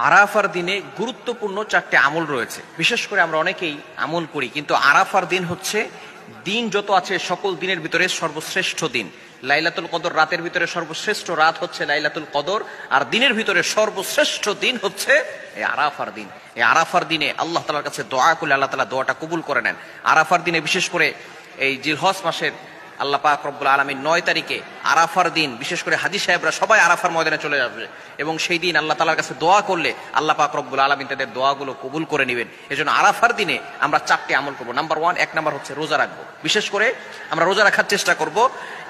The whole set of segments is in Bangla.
আরাফার দিনে গুরুত্বপূর্ণ 4টে আমল রয়েছে। বিশেষ করে আমরা অনেকেই আমল করি, কিন্তু আরাফার দিন হচ্ছে দিন যত আছে সকল দিনের ভিতরে সর্বশ্রেষ্ঠ দিন। লাইলাতুল কদর রাতের ভিতরে সর্বশ্রেষ্ঠ রাত হচ্ছে লাইলাতুল কদর, আর দিনের ভিতরে সর্বশ্রেষ্ঠ দিন হচ্ছে এই আরাফার দিন। এই আরাফার দিনে আল্লাহ তাআলার কাছে দোয়া করলে আল্লাহ তাআলা দোয়াটা কবুল করে নেন। আরাফার দিনে বিশেষ করে এই জিলহজ মাসের আল্লাহ পাক রব্বুল আলামিন 9 তারিখে আরাফার দিন, বিশেষ করে হাজী সাহেবরা সবাই আরাফার ময়দানে চলে যাবে এবং সেই দিন আল্লাহ তাআলার কাছে দোয়া করলে আল্লাহ পাক রব্বুল আলামিন তাদের দোয়াগুলো কবুল করে নেবেন। এজন্য আরাফার দিনে আমরা 4টে আমল করব। নাম্বার 1, 1 নাম্বার হচ্ছে রোজা রাখবো। বিশেষ করে আমরা রোজা রাখার চেষ্টা করব।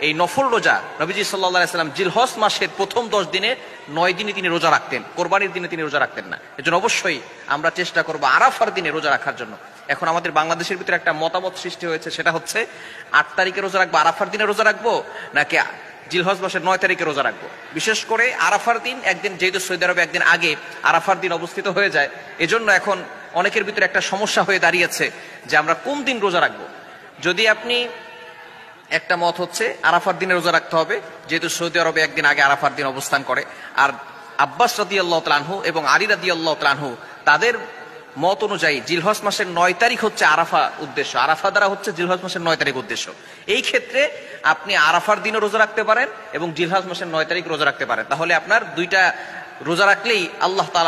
এই নফল রোজা নবীজি সাল্লাল্লাহু আলাইহি সাল্লাম জিলহজ মাসের প্রথম 10 দিনে 9 দিনে তিনি রোজা রাখতেন, কোরবানির দিনে তিনি রোজা রাখতেন না। এজন্য অবশ্যই আমরা চেষ্টা করব আরাফার দিনে রোজা রাখার জন্য। এখন আমাদের বাংলাদেশের ভিতরে একটা মতামত সৃষ্টি হয়েছে, সেটা হচ্ছে 8 তারিখে রোজা রাখবো, আরাফার দিনে রোজা রাখবো, নাকি জিলহজ মাসের 9 তারিখে রোজা রাখবো। বিশেষ করে আরাফার দিন একদিন, যেহেতু সৌদি আরবে একদিন আগে আরাফার দিন অবস্থিত হয়ে যায়, এজন্য এখন অনেকের ভিতরে একটা সমস্যা হয়ে দাঁড়িয়েছে যে আমরা কোন দিন রোজা রাখবো। যদি আপনি একটা মত হচ্ছে আরাফার দিনে রোজা রাখতে হবে, যেহেতু সৌদি আরবে একদিন আগে আরাফার দিন অবস্থান করে। আর আব্বাস রাদিয়াল্লাহু তাআলা আনহু এবং আলী রাদিয়াল্লাহু তাআলা আনহু তাদের মত অনুযায়ী জিলহজ মাসের 9 তারিখ হচ্ছে আরাফা উদ্দেশ্য, আরাফা দ্বারা হচ্ছে জিলহজ মাসের 9 তারিখ উদ্দেশ্য। এই ক্ষেত্রে আপনি আরাফার দিনও রোজা রাখতে পারেন এবং জিলহজ মাসের 9 তারিখ রোজা রাখতে পারেন। তাহলে আপনার 2টা রোজা রাখলেই আল্লাহ তাআলা